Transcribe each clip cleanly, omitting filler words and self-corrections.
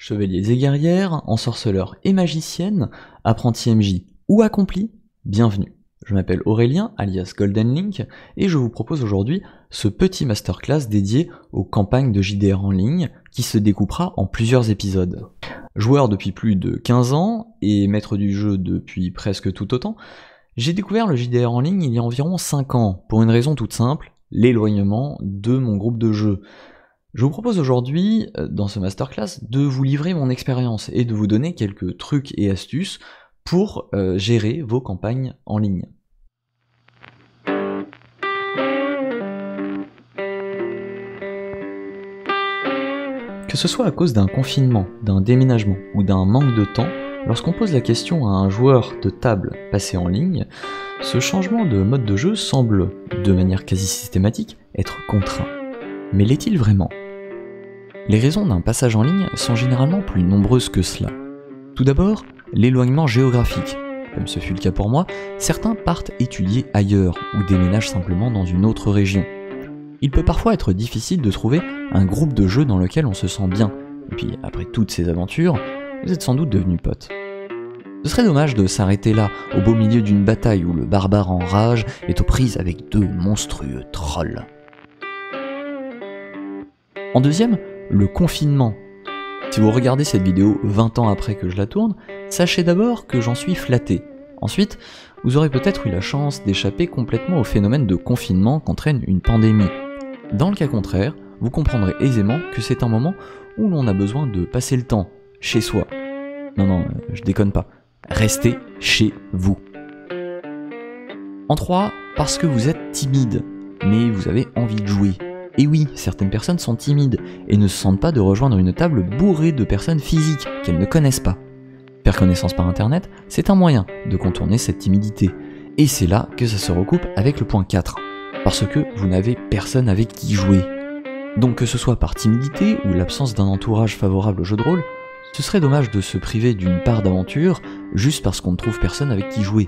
Chevaliers et guerrières, ensorceleurs et magiciennes, apprentis MJ ou accomplis, bienvenue. Je m'appelle Aurélien, alias Golden Link, et je vous propose aujourd'hui ce petit masterclass dédié aux campagnes de JDR en ligne qui se découpera en plusieurs épisodes. Joueur depuis plus de 15 ans et maître du jeu depuis presque tout autant, j'ai découvert le JDR en ligne il y a environ 5 ans, pour une raison toute simple, l'éloignement de mon groupe de jeu. Je vous propose aujourd'hui, dans ce masterclass, de vous livrer mon expérience et de vous donner quelques trucs et astuces pour gérer vos campagnes en ligne. Que ce soit à cause d'un confinement, d'un déménagement ou d'un manque de temps, lorsqu'on pose la question à un joueur de table passé en ligne, ce changement de mode de jeu semble, de manière quasi systématique, être contraint. Mais l'est-il vraiment ? Les raisons d'un passage en ligne sont généralement plus nombreuses que cela. Tout d'abord, l'éloignement géographique. Comme ce fut le cas pour moi, certains partent étudier ailleurs ou déménagent simplement dans une autre région. Il peut parfois être difficile de trouver un groupe de jeu dans lequel on se sent bien, et puis après toutes ces aventures, vous êtes sans doute devenus potes. Ce serait dommage de s'arrêter là, au beau milieu d'une bataille où le barbare en rage est aux prises avec deux monstrueux trolls. En deuxième, le confinement. Si vous regardez cette vidéo 20 ans après que je la tourne, sachez d'abord que j'en suis flatté. Ensuite, vous aurez peut-être eu la chance d'échapper complètement au phénomène de confinement qu'entraîne une pandémie. Dans le cas contraire, vous comprendrez aisément que c'est un moment où l'on a besoin de passer le temps, chez soi. Non, je déconne pas. Restez chez vous. En 3, parce que vous êtes timide, mais vous avez envie de jouer. Et oui, certaines personnes sont timides et ne se sentent pas de rejoindre une table bourrée de personnes physiques qu'elles ne connaissent pas. Faire connaissance par internet, c'est un moyen de contourner cette timidité. Et c'est là que ça se recoupe avec le point 4. Parce que vous n'avez personne avec qui jouer. Donc que ce soit par timidité ou l'absence d'un entourage favorable au jeu de rôle, ce serait dommage de se priver d'une part d'aventure juste parce qu'on ne trouve personne avec qui jouer.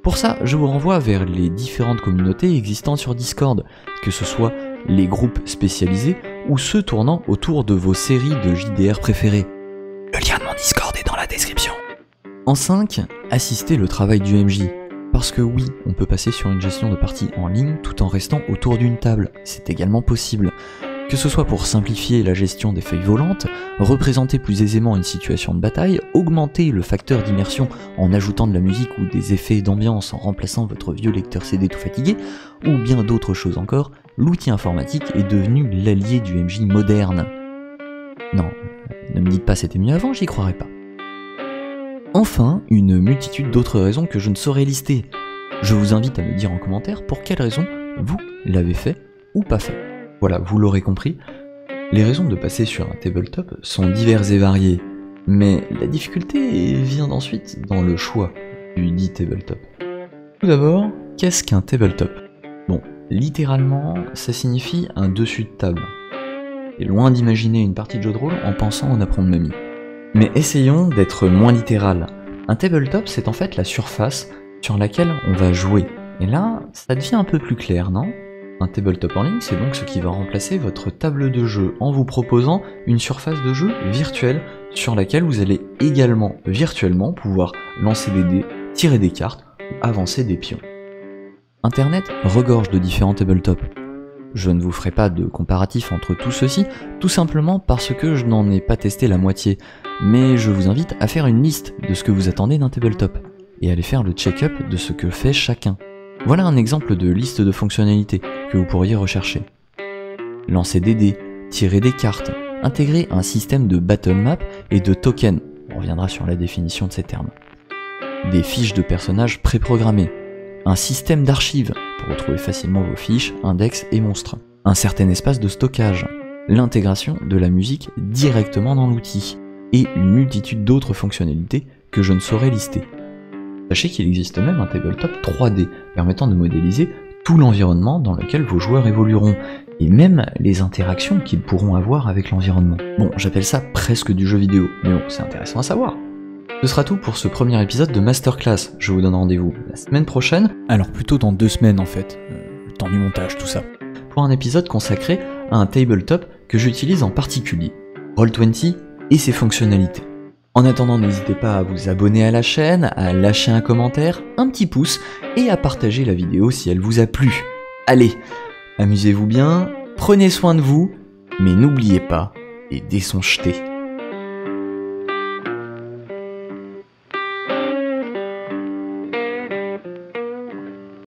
Pour ça, je vous renvoie vers les différentes communautés existantes sur Discord, que ce soit les groupes spécialisés ou ceux tournant autour de vos séries de JDR préférées. Le lien de mon Discord est dans la description. En 5, assistez le travail du MJ. Parce que oui, on peut passer sur une gestion de partie en ligne tout en restant autour d'une table, c'est également possible. Que ce soit pour simplifier la gestion des feuilles volantes, représenter plus aisément une situation de bataille, augmenter le facteur d'immersion en ajoutant de la musique ou des effets d'ambiance en remplaçant votre vieux lecteur CD tout fatigué, ou bien d'autres choses encore, l'outil informatique est devenu l'allié du MJ moderne. Non, ne me dites pas c'était mieux avant, j'y croirais pas. Enfin, une multitude d'autres raisons que je ne saurais lister. Je vous invite à me dire en commentaire pour quelles raisons vous l'avez fait ou pas fait. Voilà, vous l'aurez compris, les raisons de passer sur un tabletop sont diverses et variées, mais la difficulté vient ensuite dans le choix du dit tabletop. Tout d'abord, qu'est-ce qu'un tabletop ? Bon, littéralement, ça signifie un dessus de table. Et loin d'imaginer une partie de jeu de rôle en pensant en apprendre mamie. Mais essayons d'être moins littéral. Un tabletop, c'est en fait la surface sur laquelle on va jouer. Et là, ça devient un peu plus clair, non ? Un tabletop en ligne, c'est donc ce qui va remplacer votre table de jeu en vous proposant une surface de jeu virtuelle sur laquelle vous allez également virtuellement pouvoir lancer des dés, tirer des cartes ou avancer des pions. Internet regorge de différents tabletops. Je ne vous ferai pas de comparatif entre tout ceci, tout simplement parce que je n'en ai pas testé la moitié, mais je vous invite à faire une liste de ce que vous attendez d'un tabletop, et à aller faire le check-up de ce que fait chacun. Voilà un exemple de liste de fonctionnalités que vous pourriez rechercher. Lancer des dés, tirer des cartes, intégrer un système de battle map et de tokens, on reviendra sur la définition de ces termes. Des fiches de personnages préprogrammées, un système d'archives pour retrouver facilement vos fiches, index et monstres, un certain espace de stockage, l'intégration de la musique directement dans l'outil, et une multitude d'autres fonctionnalités que je ne saurais lister. Sachez qu'il existe même un tabletop 3D permettant de modéliser tout l'environnement dans lequel vos joueurs évolueront, et même les interactions qu'ils pourront avoir avec l'environnement. Bon, j'appelle ça presque du jeu vidéo, mais bon, c'est intéressant à savoir. Ce sera tout pour ce premier épisode de Masterclass. Je vous donne rendez-vous la semaine prochaine, alors plutôt dans 2 semaines en fait, le temps du montage, tout ça, pour un épisode consacré à un tabletop que j'utilise en particulier, Roll20 et ses fonctionnalités. En attendant, n'hésitez pas à vous abonner à la chaîne, à lâcher un commentaire, un petit pouce et à partager la vidéo si elle vous a plu. Allez, amusez-vous bien, prenez soin de vous, mais n'oubliez pas, les dés sont jetés.